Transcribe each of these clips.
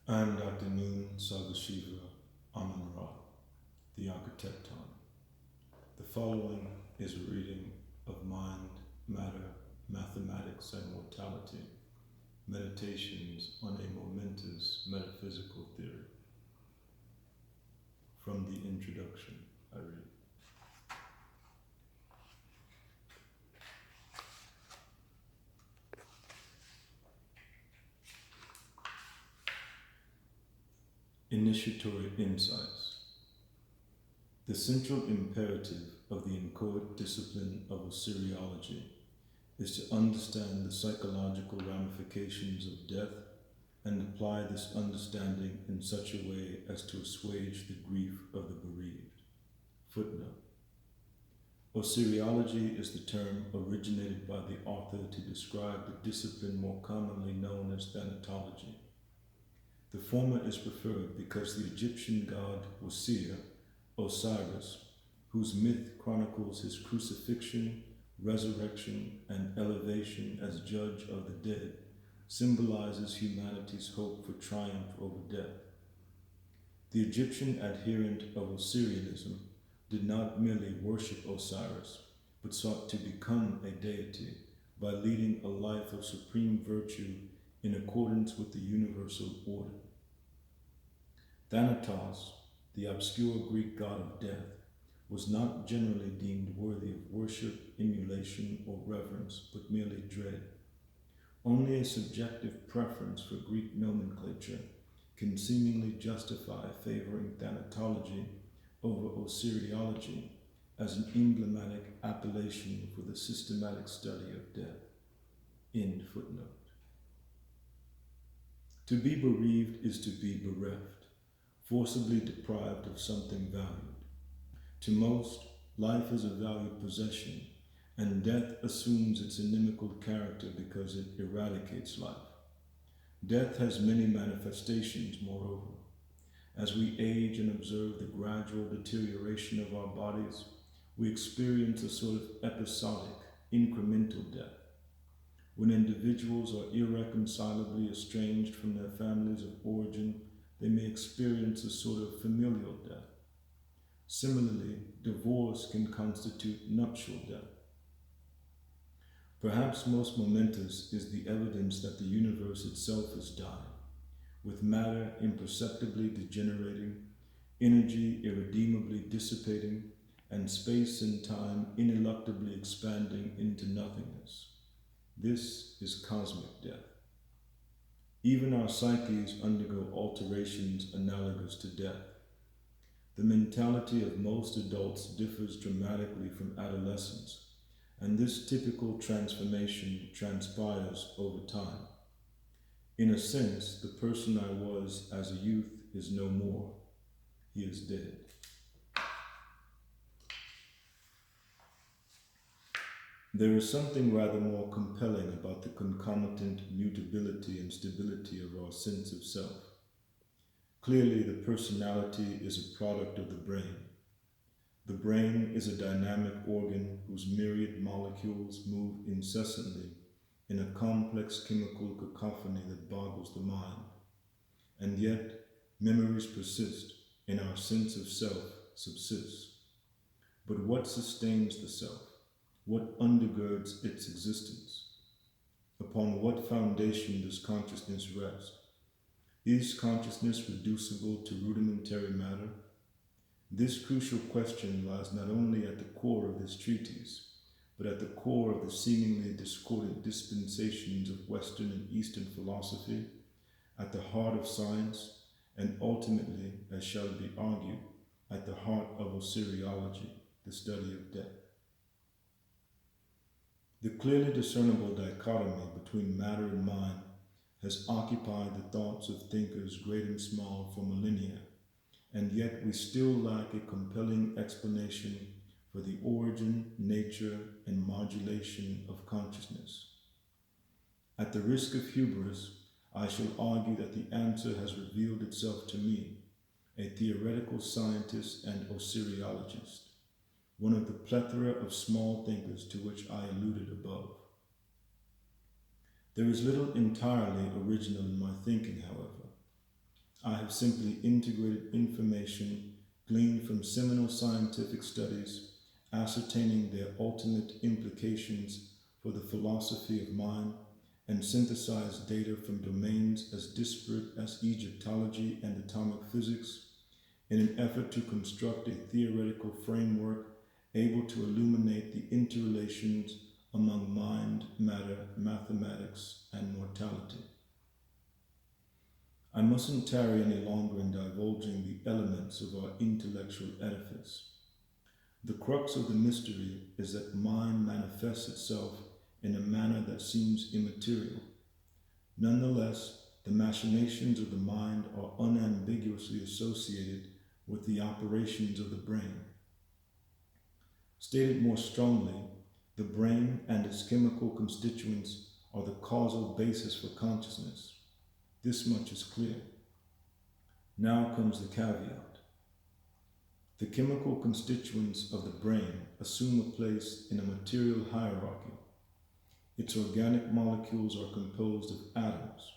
I am Dr. Noon Sagashiva Amanra, the Architecton. The following is a reading of Mind, Matter, Mathematics, and Mortality, Meditations on a Momentous Metaphysical Theory. From the introduction, I read. Initiatory Insights. The central imperative of the inchoate discipline of Osiriology is to understand the psychological ramifications of death and apply this understanding in such a way as to assuage the grief of the bereaved. Footnote. Osiriology is the term originated by the author to describe the discipline more commonly known as thanatology. The former is preferred because the Egyptian god Osir, Osiris, whose myth chronicles his crucifixion, resurrection, and elevation as judge of the dead, symbolizes humanity's hope for triumph over death. The Egyptian adherent of Osirianism did not merely worship Osiris, but sought to become a deity by leading a life of supreme virtue in accordance with the universal order. Thanatos, the obscure Greek god of death, was not generally deemed worthy of worship, emulation, or reverence, but merely dread. Only a subjective preference for Greek nomenclature can seemingly justify favoring thanatology over Osiriology as an emblematic appellation for the systematic study of death. End footnote. To be bereaved is to be bereft, forcibly deprived of something valued. To most, life is a valued possession, and death assumes its inimical character because it eradicates life. Death has many manifestations, moreover. As we age and observe the gradual deterioration of our bodies, we experience a sort of episodic, incremental death. When individuals are irreconcilably estranged from their families of origin, they may experience a sort of familial death. Similarly, divorce can constitute nuptial death. Perhaps most momentous is the evidence that the universe itself is dying, with matter imperceptibly degenerating, energy irredeemably dissipating, and space and time ineluctably expanding into nothingness. This is cosmic death. Even our psyches undergo alterations analogous to death. The mentality of most adults differs dramatically from adolescence, and this typical transformation transpires over time. In a sense, the person I was as a youth is no more. He is dead. There is something rather more compelling about the concomitant mutability and stability of our sense of self. Clearly, the personality is a product of the brain. The brain is a dynamic organ whose myriad molecules move incessantly in a complex chemical cacophony that boggles the mind. And yet, memories persist, and our sense of self subsists. But what sustains the self? What undergirds its existence? Upon what foundation does consciousness rest? Is consciousness reducible to rudimentary matter? This crucial question lies not only at the core of this treatise, but at the core of the seemingly discordant dispensations of Western and Eastern philosophy, at the heart of science, and ultimately, as shall be argued, at the heart of Osiriology, the study of death. The clearly discernible dichotomy between matter and mind has occupied the thoughts of thinkers great and small for millennia, and yet we still lack a compelling explanation for the origin, nature, and modulation of consciousness. At the risk of hubris, I shall argue that the answer has revealed itself to me, a theoretical scientist and Osiriologist, one of the plethora of small thinkers to which I alluded above. There is little entirely original in my thinking, however. I have simply integrated information gleaned from seminal scientific studies, ascertaining their ultimate implications for the philosophy of mind, and synthesized data from domains as disparate as Egyptology and atomic physics in an effort to construct a theoretical framework able to illuminate the interrelations among mind, matter, mathematics, and mortality. I mustn't tarry any longer in divulging the elements of our intellectual edifice. The crux of the mystery is that mind manifests itself in a manner that seems immaterial. Nonetheless, the machinations of the mind are unambiguously associated with the operations of the brain. Stated more strongly, the brain and its chemical constituents are the causal basis for consciousness. This much is clear. Now comes the caveat. The chemical constituents of the brain assume a place in a material hierarchy. Its organic molecules are composed of atoms.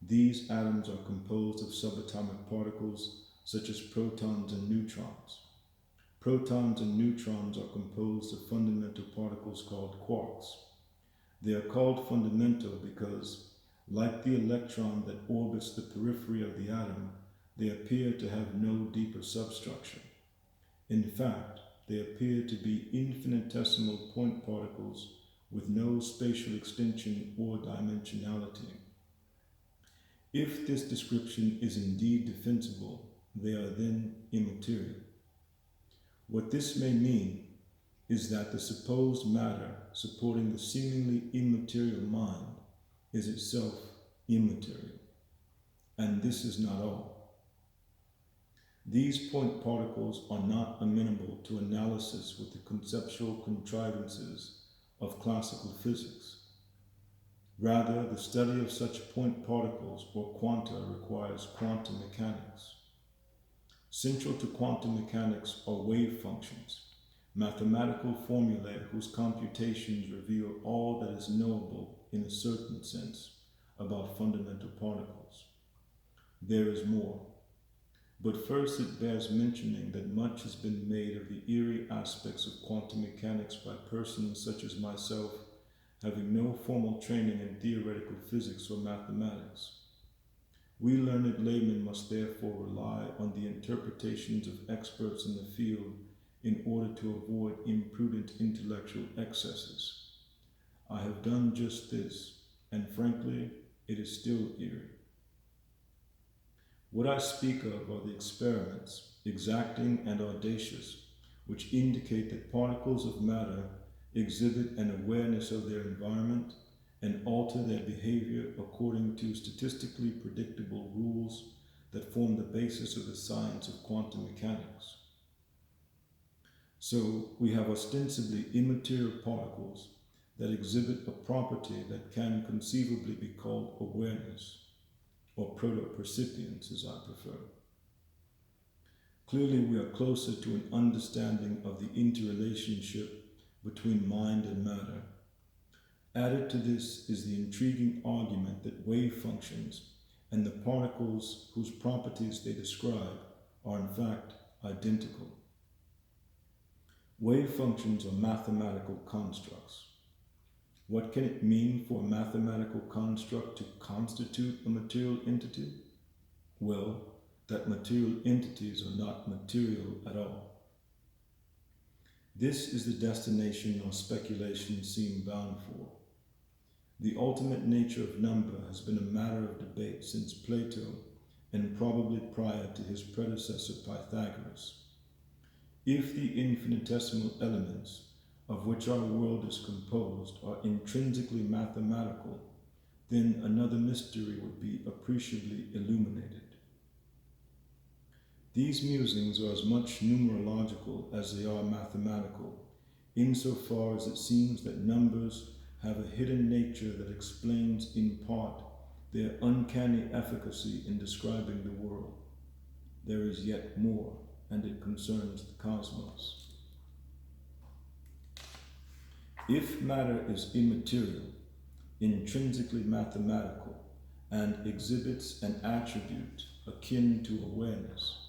These atoms are composed of subatomic particles such as protons and neutrons. Protons and neutrons are composed of fundamental particles called quarks. They are called fundamental because, like the electron that orbits the periphery of the atom, they appear to have no deeper substructure. In fact, they appear to be infinitesimal point particles with no spatial extension or dimensionality. If this description is indeed defensible, they are then immaterial. What this may mean is that the supposed matter supporting the seemingly immaterial mind is itself immaterial. And this is not all. These point particles are not amenable to analysis with the conceptual contrivances of classical physics. Rather, the study of such point particles or quanta requires quantum mechanics. Central to quantum mechanics are wave functions, mathematical formulae whose computations reveal all that is knowable in a certain sense about fundamental particles. There is more. But first it bears mentioning that much has been made of the eerie aspects of quantum mechanics by persons such as myself, having no formal training in theoretical physics or mathematics. We learned laymen must therefore rely on the interpretations of experts in the field in order to avoid imprudent intellectual excesses. I have done just this, and frankly, it is still eerie. What I speak of are the experiments, exacting and audacious, which indicate that particles of matter exhibit an awareness of their environment and alter their behavior according to statistically predictable rules that form the basis of the science of quantum mechanics. So we have ostensibly immaterial particles that exhibit a property that can conceivably be called awareness, or proto-percipience as I prefer. Clearly we are closer to an understanding of the interrelationship between mind and matter. Added to this is the intriguing argument that wave functions and the particles whose properties they describe are in fact identical. Wave functions are mathematical constructs. What can it mean for a mathematical construct to constitute a material entity? Well, that material entities are not material at all. This is the destination our speculations seem bound for. The ultimate nature of number has been a matter of debate since Plato and probably prior to his predecessor Pythagoras. If the infinitesimal elements of which our world is composed are intrinsically mathematical, then another mystery would be appreciably illuminated. These musings are as much numerological as they are mathematical, insofar as it seems that numbers have a hidden nature that explains in part their uncanny efficacy in describing the world. There is yet more, and it concerns the cosmos. If matter is immaterial, intrinsically mathematical, and exhibits an attribute akin to awareness.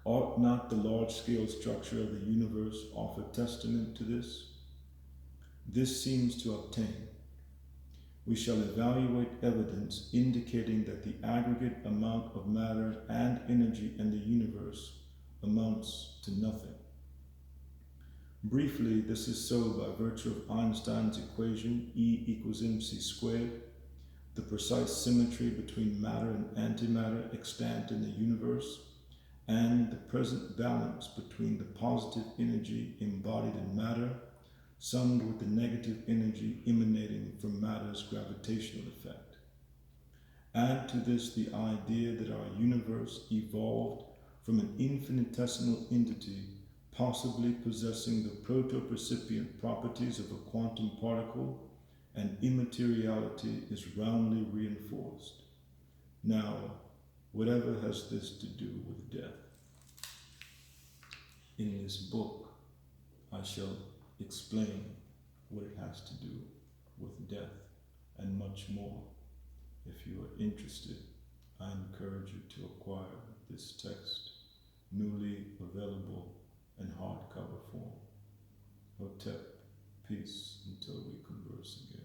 Ought not the large-scale structure of the universe offer testament to this? This seems to obtain. We shall evaluate evidence indicating that the aggregate amount of matter and energy in the universe amounts to nothing. Briefly, this is so by virtue of Einstein's equation E equals mc squared, the precise symmetry between matter and antimatter extant in the universe, and the present balance between the positive energy embodied in matter summed with the negative energy emanating from matter's gravitational effect. Add to this the idea that our universe evolved from an infinitesimal entity possibly possessing the proto-percipient properties of a quantum particle, and immateriality is roundly reinforced. Now, whatever has this to do with death? In this book, I shall explain what it has to do with death and much more. If you are interested, I encourage you to acquire this text, newly available in hardcover form. Hotep, peace until we converse again.